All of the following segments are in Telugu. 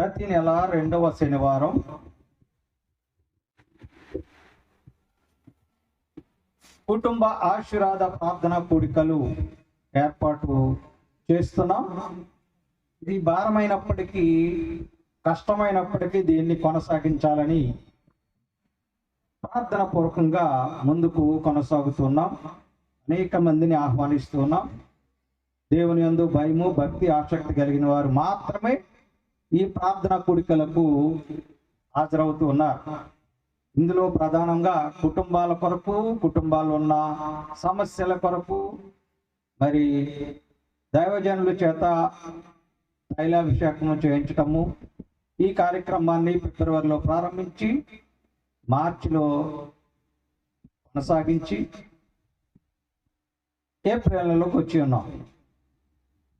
ప్రతి నెల 2వ శనివారం కుటుంబ ఆశీర్వాద ప్రార్థన కూడికలు ఏర్పాటు చేస్తున్నాం. ఇది భారమైనప్పటికీ, కష్టమైనప్పటికీ దీన్ని కొనసాగించాలని ప్రార్థన పూర్వకంగా ముందుకు కొనసాగుతున్నాం. అనేక మందిని ఆహ్వానిస్తున్నాం. దేవుని యందు భయము, భక్తి, ఆసక్తి కలిగిన వారు మాత్రమే ఈ ప్రార్థన కూడికలకు హాజరవుతూ ఉన్నారు. ఇందులో ప్రధానంగా కుటుంబాల కొరకు, కుటుంబాల్లో ఉన్న సమస్యల కొరకు, మరి దైవజనుల చేత తైలాభిషేకం చేయించటము, ఈ కార్యక్రమాన్ని ఫిబ్రవరిలో ప్రారంభించి మార్చిలో కొనసాగించి ఏప్రిల్లోకి వచ్చి ఉన్నాం.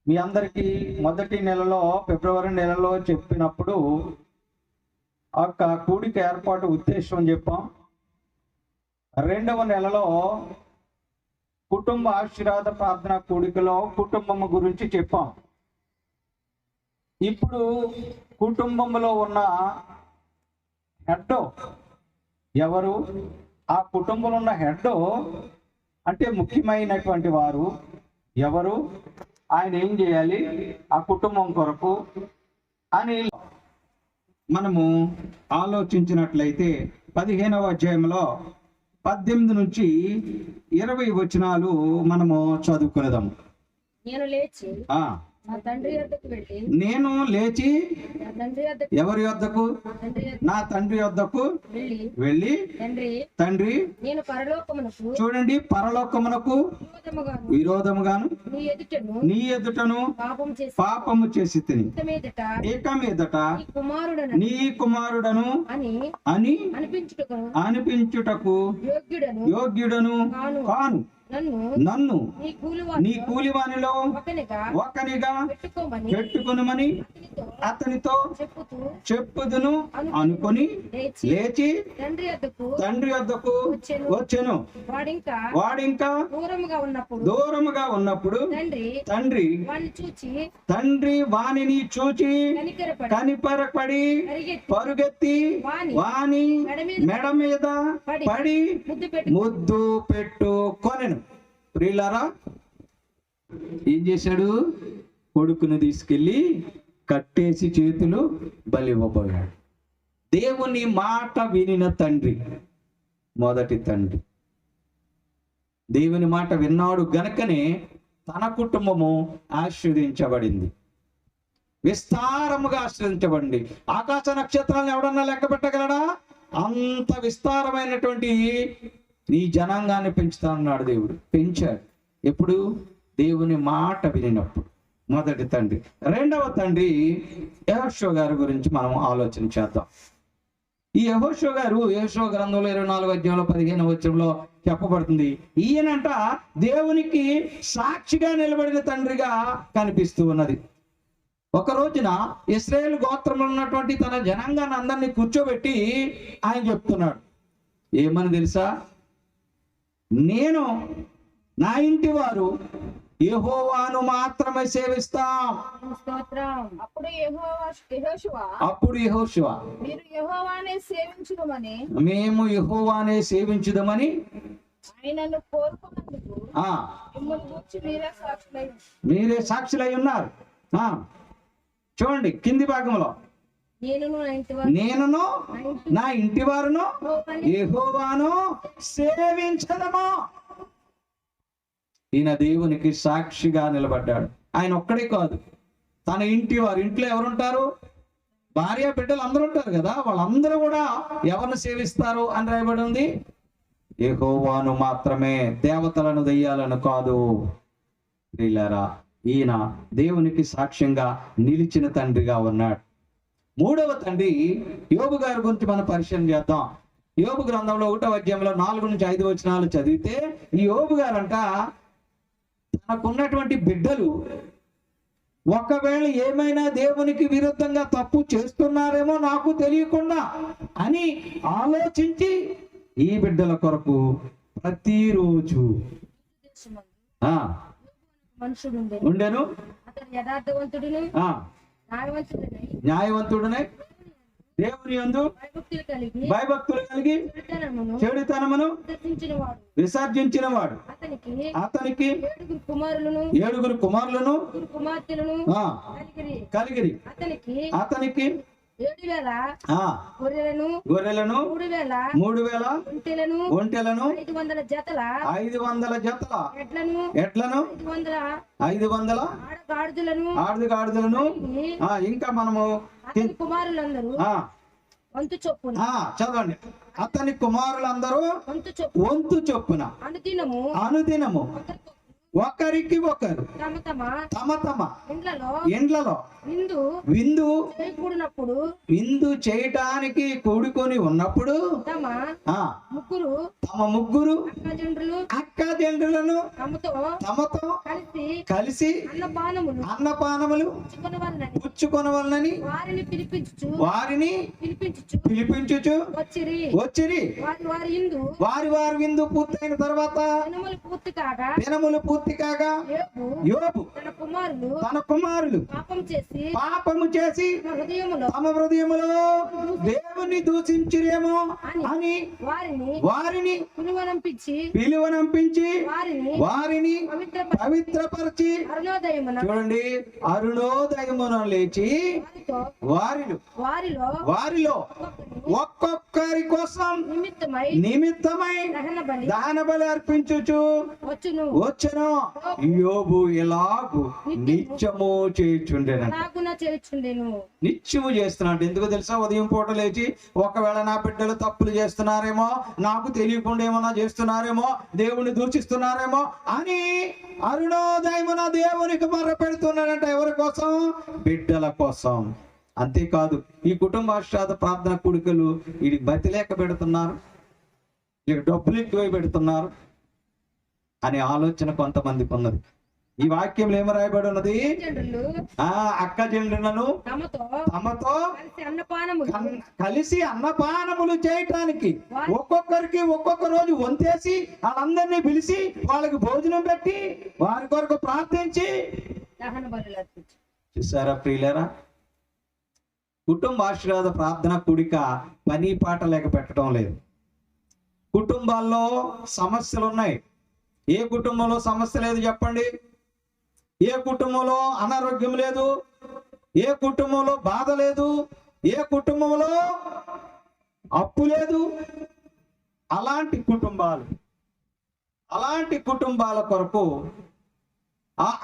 మీ అందరికీ మొదటి నెలలో, ఫిబ్రవరి నెలలో చెప్పినప్పుడు ఒక కూడిక ఏర్పాటు ఉద్దేశం చెప్పాం. 2వ నెలలో కుటుంబ ఆశీర్వాద ప్రార్థన కూడికలో కుటుంబం గురించి చెప్పాం. ఇప్పుడు కుటుంబంలో ఉన్న హెడ్ ఎవరు, ఆ కుటుంబంలో ఉన్న హెడ్ అంటే ముఖ్యమైనటువంటి వారు ఎవరు, ఆయన ఏం చేయాలి ఆ కుటుంబం కొరకు అని మనము ఆలోచించినట్లయితే 15వ అధ్యాయంలో 18 నుంచి 20 వచనాలు మనము చదువుకునేదాము. నేను లేచి ఎవరి యొద్దకు? నా తండ్రి యొద్దకు వెళ్ళి, తండ్రి, చూడండి, పరలోకమునకు విరోధముగాను నీ ఎదుటను పాపము చేసి తిని, ఇక మీదట నీ కుమారుడను అని అనిపించుటకు యోగ్యుడను కాను. నన్ను నీ కూలివానిలో ఒకనిగా పెట్టుకొనుమని అతనితో చెప్పుదును అనుకొని లేచి తండ్రి వద్దకు వచ్చెను. వాడింకా దూరముగా ఉన్నప్పుడు తండ్రి వానిని చూచి కనికరపడి పరుగెత్తి వాని మెడ మీద పడి ముద్దు పెట్టుకొనెను. ప్రియులారా, ఏం చేశాడు? కొడుకును తీసుకెళ్ళి కట్టేసి చేతులు బలివ్వబోయాడు. దేవుని మాట వినిన తండ్రి, మొదటి తండ్రి దేవుని మాట విన్నాడు గనకనే తన కుటుంబము ఆశీర్వదించబడింది, విస్తారముగా ఆశీర్వదించబడింది. ఆకాశ నక్షత్రాలను ఎవడన్నా లెక్క పెట్టగలడా? అంత విస్తారమైనటువంటి ఈ జనాంగాన్ని పెంచుతానన్నాడు దేవుడు. పెంచాడు. ఎప్పుడు? దేవుని మాట వినినప్పుడు. మొదటి తండ్రి. 2వ తండ్రి యెహోషువ గారి గురించి మనం ఆలోచన చేద్దాం. ఈ యెహోషువ గారు యెహోషువ గ్రంథంలో 24వ అధ్యాయంలో 15వ వచనంలో చెప్పబడుతుంది. ఈయనంట దేవునికి సాక్షిగా నిలబడిన తండ్రిగా కనిపిస్తూ ఉన్నది. ఒక రోజున ఇశ్రాయేలు గోత్రంలో ఉన్నటువంటి తన జనాంగాన్ని అందరినీ కూర్చోబెట్టి ఆయన చెప్తున్నాడు. ఏమని తెలుసా? నేను, నా ఇంటి వారు యెహోవాను మాత్రమే సేవిస్తాం. అప్పుడు యెహోషువ మేము యెహోవానే సేవించుదామని మీరే సాక్షులై ఉన్నారు. చూడండి కింది భాగంలో, నేనును నా ఇంటి వారును యెహోవాను సేవించదము. ఈయన దేవునికి సాక్షిగా నిలబడ్డాడు. ఆయన ఒక్కడే కాదు, తన ఇంటి వారు, ఇంట్లో ఎవరుంటారు? భార్య బిడ్డలు అందరూ ఉంటారు కదా, వాళ్ళందరూ కూడా ఎవరిని సేవిస్తారు అని రాయబడి ఉంది? యెహోవాను మాత్రమే, దేవతలను దెయ్యాలను కాదు. ప్రియులారా, ఈయన దేవునికి సాక్ష్యంగా నిలిచిన తండ్రిగా ఉన్నాడు. 3వ తండ్రి యోబు గారి గురించి మనం పరిశీలన చేద్దాం. యోబు గ్రంథంలో 1వ అధ్యాయంలో 4 నుంచి 5 వచనాలు చదివితే, ఈ యోబు గారంట తనకున్నటువంటి బిడ్డలు ఒకవేళ ఏమైనా దేవునికి విరుద్ధంగా తప్పు చేస్తున్నారేమో నాకు తెలియకుండా అని ఆలోచించి ఈ బిడ్డల కొరకు ప్రతిరోజు ఉండెను. న్యాయవంతుడనై దేవుని యందు భయభక్తులు కలిగి చెడుతనమును విసర్జించిన వాడు అతనికి 7 కుమారులను కలిగిరి. అతనికి 7,000 గొర్రెలను 3,000 ఒంటెలను 500 జతల ఎడ్లను 500 ఆడుగాడిదలను ఇంకా మనము కుమారులందరూ వంతు చొప్పున చదవండి. అతని కుమారులందరూ వంతు చొప్పున అనుదినము ఒకరికి ఒకరు తమ ఇండ్లలో విందు చేయటానికి కూడుకొని ఉన్నప్పుడు తమ ముగ్గురు అక్కజెండ్రులను తమతో కలిసి అన్నపానములు పుచ్చుకొనవలనని వారిని పిలిపించుచు వచ్చిరి. వారి విందు పూర్తయిన తర్వాత దినములు పూర్తి కాగా యోబు తన కుమారులు పాపము చేసి తమ హృదయములో దేవుని దూషించిరేమో అని వారిని పిలువనంపించి వారిని పవిత్రపరిచి, చూడండి, అరుణోదయమున లేచి వారిలో ఒక్కొక్కరి కోసం నిమిత్తమై దహన బలి అర్పించుచు వచ్చును. యోబు ఎలాగు నిత్యము చేయుచుండెను. నిత్యము చేస్తున్నాడు. ఎందుకు తెలుసా? ఉదయం పూట లేచి ఒకవేళ నా బిడ్డలు తప్పులు చేస్తున్నారేమో, నాకు తెలియకుండా ఏమన్నా చేస్తున్నారేమో, దేవుని దూషిస్తున్నారేమో అని అరుణోదయమున దేవునికి మొర్ర పెడుతున్నాడంట. ఎవరి కోసం? బిడ్డల కోసం. అంతేకాదు, ఈ కుటుంబ ఆశీర్వాద ప్రార్థన కూడికలు ఇది బతిలేక పెడుతున్నారు, డబ్బులు ఎక్కువ పెడుతున్నారు అనే ఆలోచన కొంతమందికి ఉన్నది. ఈ వాక్యంలో ఏమి రాయబడి ఉన్నది? అక్కజెండ్రులను తమతో కలిసి అన్నపానములు చేయటానికి ఒక్కొక్కరికి ఒక్కొక్క రోజు వంతేసి వాళ్ళందరినీ పిలిచి వాళ్ళకి భోజనం పెట్టి వారి కొరకు ప్రార్థించి. చూసారా ప్రియులారా? కుటుంబ ఆశీర్వాద ప్రార్థన కూడిక పని పాట లేక పెట్టడం లేదు. కుటుంబాల్లో సమస్యలు ఉన్నాయి. ఏ కుటుంబంలో సమస్య లేదు చెప్పండి? ఏ కుటుంబంలో అనారోగ్యం లేదు? ఏ కుటుంబంలో బాధ లేదు? ఏ కుటుంబంలో అప్పు లేదు? అలాంటి కుటుంబాల కొరకు,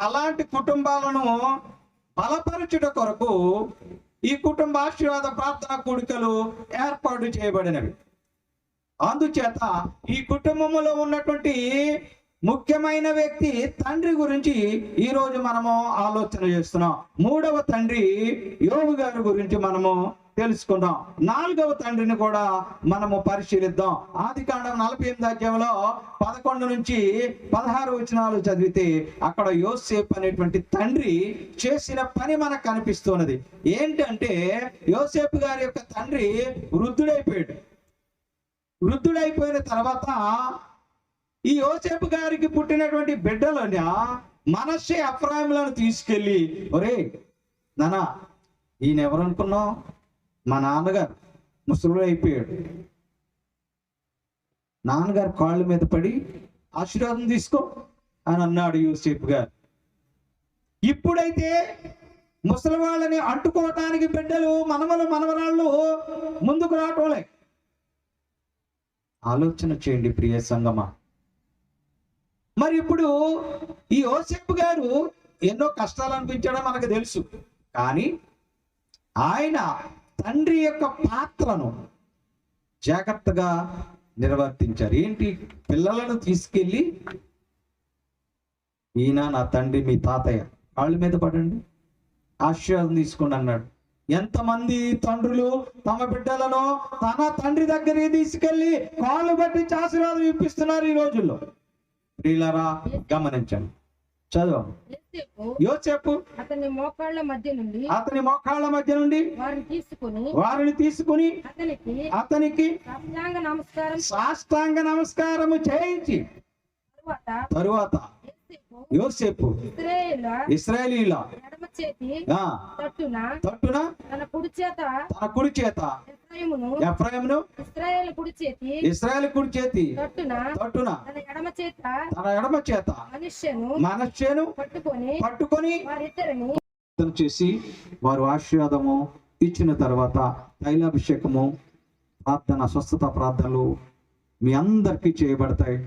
అలాంటి కుటుంబాలను బలపరచుట కొరకు ఈ కుటుంబ ఆశీర్వాద ప్రార్థన కూడికలు ఏర్పాటు చేయబడినవి. అందుచేత ఈ కుటుంబంలో ఉన్నటువంటి ముఖ్యమైన వ్యక్తి తండ్రి గురించి ఈ రోజు మనము ఆలోచన చేస్తున్నాం. 3వ తండ్రి యోబు గారి గురించి మనము తెలుసుకుందాం. 4వ తండ్రిని కూడా మనము పరిశీలిద్దాం. ఆదికాండం 48వ అధ్యాయంలో 11 నుంచి 16 వచనాలు చదివితే అక్కడ యోసేపు అనేటువంటి తండ్రి చేసిన పని మనకు కనిపిస్తున్నది. ఏంటంటే, యోసేపు గారి యొక్క తండ్రి వృద్ధుడైపోయిన తర్వాత ఈ యోసేపు గారికి పుట్టినటువంటి బిడ్డలను మనష్షే ఎఫ్రాయిములను తీసుకెళ్ళి, ఒరే నానా, ఈయన ఎవరనుకున్నావు? మా నాన్నగారు ముసలుడు అయిపోయాడు. నాన్నగారు కాళ్ళ మీద పడి ఆశీర్వాదం తీసుకో అని అన్నాడు యోసేపు గారు. ఇప్పుడైతే ముసలి వాళ్ళని అంటుకోవటానికి బిడ్డలు, మనవరాళ్ళు ముందుకు రావటంలే. ఆలోచన చేయండి ప్రియ సంగమా. మరి ఇప్పుడు ఈ యోసేపు గారు ఎన్నో కష్టాలు అనిపించడం మనకు తెలుసు. కానీ ఆయన తండ్రి యొక్క పాత్రను జాగ్రత్తగా నిర్వర్తించారు. ఏంటి? పిల్లలను తీసుకెళ్ళి, ఈయన నా తండ్రి, మీ తాతయ్య, కాళ్ళ మీద పడండి, ఆశీర్వాదం తీసుకోండి అన్నాడు. ఎంతమంది తండ్రులు తమ బిడ్డలను తన తండ్రి దగ్గరికి తీసుకెళ్లి కాళ్ళు బట్టి ఆశీర్వాదం ఇప్పిస్తున్నారు ఈ రోజుల్లో. ప్రియులారా, గమనించండి. చదువు. యోసేపు అతని మోకాళ్ళ మధ్య నుండి వారిని తీసుకుని అతనికి సాష్టాంగ నమస్కారము చేయించి తరువాత యోసేపు ఇశ్రాయేలీయుల చేతి ఆ, తట్టున తట్టున తన కుడి చేత ఎఫ్రాయిమును ఇశ్రాయేలు కుడి చేతి ఇశ్రాయేలు కుడి చేతి తట్టున తట్టున తన ఎడమ చేత మనష్షేను పట్టుకొని వారిద్దరిని చేసి వారు ఆశీర్వాదము ఇచ్చిన తర్వాత తైలాభిషేకము ప్రార్థన స్వస్థత ప్రార్థనలు మీ అందరికీ చేయబడతాయి.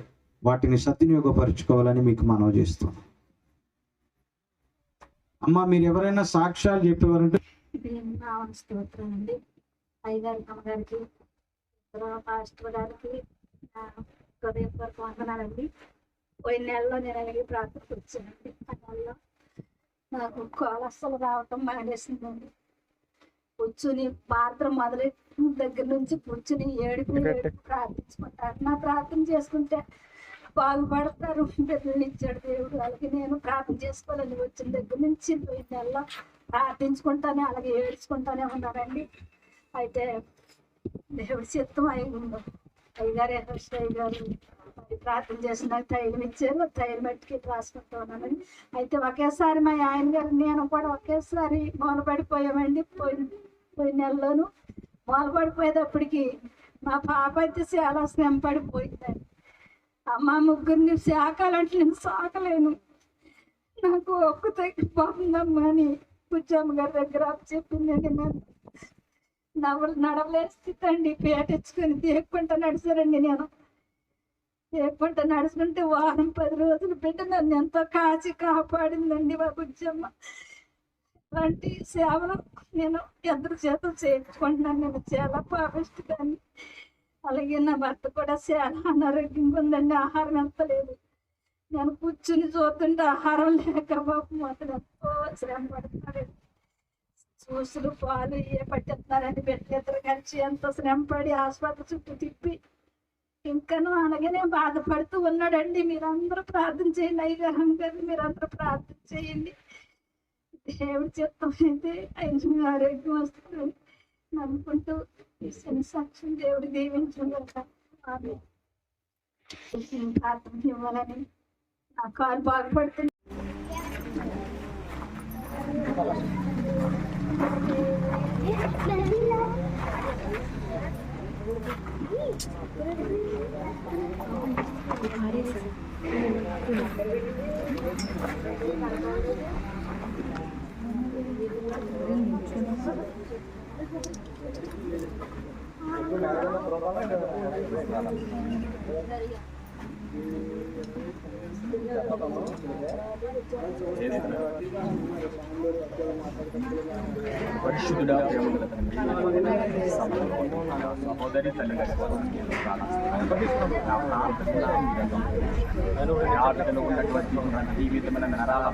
వాటిని సద్వినియోగపరుచుకోవాలని మీకు మనవి చేస్తున్నాం. అమ్మ, మీరు ఎవరైనా సాక్ష్యాలు చెప్పేవారంటే స్తోత్రం అండి. అయ్యగారికి, అమ్మగారికి, పాస్టర్ గారికి హృదయపూర్వక వందనాలండి. పోయిన నెలలో నేను అలాగే ప్రార్థనకు వచ్చానండి. ఆ నెలలో నాకు కాలు అస్సలు రావటం మానేసిందండి. కూర్చుని ప్రార్థన మొదలై దగ్గర నుంచి కూర్చుని ఏడుపు ప్రార్థించుకుంటారు. నా ప్రార్థన చేసుకుంటే బాగుపడతారు, బిడ్డలు ఇచ్చాడు దేవుడు. అలాగే నేను ప్రార్థన చేసుకోవాలని వచ్చిన దగ్గర నుంచి పోయిన నెలలో ప్రార్థించుకుంటానే అలాగే ఏడ్చుకుంటానే ఉన్నానండి. అయితే దేవుడి చిత్తం అయ్యగారు అయ్యగారు ప్రార్థన చేసి నాకు తైలం ఇచ్చారు. తైలం పెట్టుకి రాసుకుంటూ ఉన్నానని. అయితే ఒకేసారి మా ఆయన గారు నేను కూడా ఒకేసారి మూలపడిపోయామండి. పోయిన నెలలోనూ మూలపడిపోయేటప్పటికి మా పాప అయితే చాలా శ్రమ పడిపోయిందండి. అమ్మ, ముగ్గురిని సాకాలంటే నేను సాకలేను, నాకు ఒక్క తగ్గిపోతుందమ్మా అని బుజ్జమ్మ గారి దగ్గర చెప్పిందండి. నేను నడవలే స్థితి అండి. పేటెచ్చుకొని దేక్కుంటా నడిచారండి. నేను దేక్కుంటా నడుచుకుంటే వారం 10 రోజులు బిడ్డ నన్ను ఎంతో కాచి కాపాడిందండి మా బుజ్జమ్మ. అలాంటి సేవలు నేను ఎదురు చేతులు చేయించుకుంటున్నాను. నేను చాలా పాపిస్తాను. అలాగే నా భర్త కూడా చాలా అనారోగ్యంగా ఉందండి. ఆహారం ఎంతలేదు. నేను కూర్చుని చూస్తుంటే ఆహారం లేక బాబు మాత్రం ఎంతో శ్రమ పడుతున్నాడు. చూసులు పాలు పట్టిస్తున్నారని బిడ్డలిద్దరు కలిసి ఎంతో శ్రమ పడి హాస్పిటల్ చుట్టూ తిప్పి ఇంకాను అలాగనే బాధపడుతూ ఉన్నాడండి. మీరందరూ ప్రార్థన చేయండి. అయ్యగారు గారు మీరందరూ ప్రార్థన చేయండి. దేవుడి చిత్తం అయితే ఆయన ఆరోగ్యం వస్తుందని నమ్ముకుంటూ సాక్ష్యం దేవుడి దీవించగలరా ప్రార్థన ఇవ్వాలని నా కాలు బాగుపడుతుంది. పరిశుద్ధుడా, సహోదరి తల్లి జీవితమైన నరాల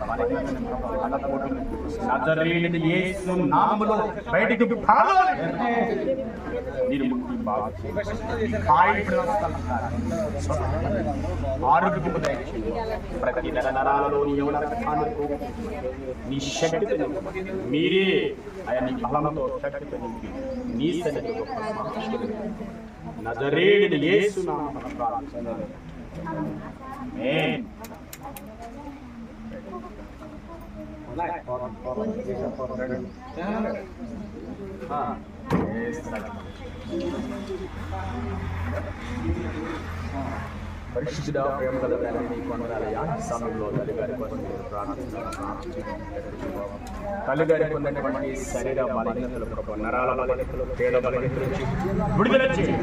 నజరేయుడైన యేసు నామములో బయటికి ఆరోగ్యము ప్రతి నరాలలోని నీ శక్తితో మీరే ఆయన నీ బలంతో శక్తితో నీ సన్నిధిలో నజరేయుడైన యేసు నామమున ప్రార్థిస్తున్నాను. ఆమేన్. పరిశుద్ధ ప్రేమ గల తండ్రి, నీకు వందనాలయ్యా. ఈ సమయంలో తల్లిగారి కోసం నేను ప్రార్థిస్తున్నాను. తల్లిగారి పొందినటువంటి శరీర బలహీనతలు, నరాల బలహీనతలు, పేద బలహీనతల నుంచి విడుదల చేయి.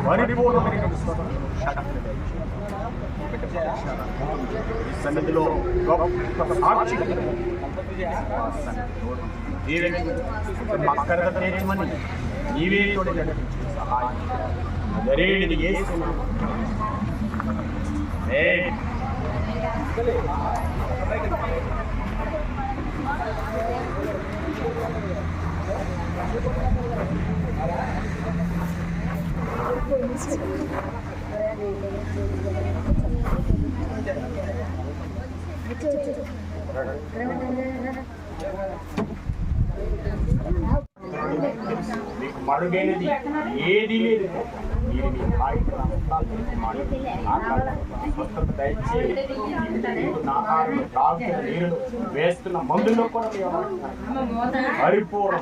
పరిపూర్ణమైన సన్నిధిలో గొప్ప సాక్షి నీవే తోడి నడిపించు సహాయం. నజరేయుడైన యేసు మీకు మరుగైనది ఏది లేదు. మీరు మీ కార్యక్రమాలు స్వస్థత దయచేసి ఆహారం తాగుతున్న నీరులు వేస్తున్న మందుల్లో కూడా పరిపూర్ణ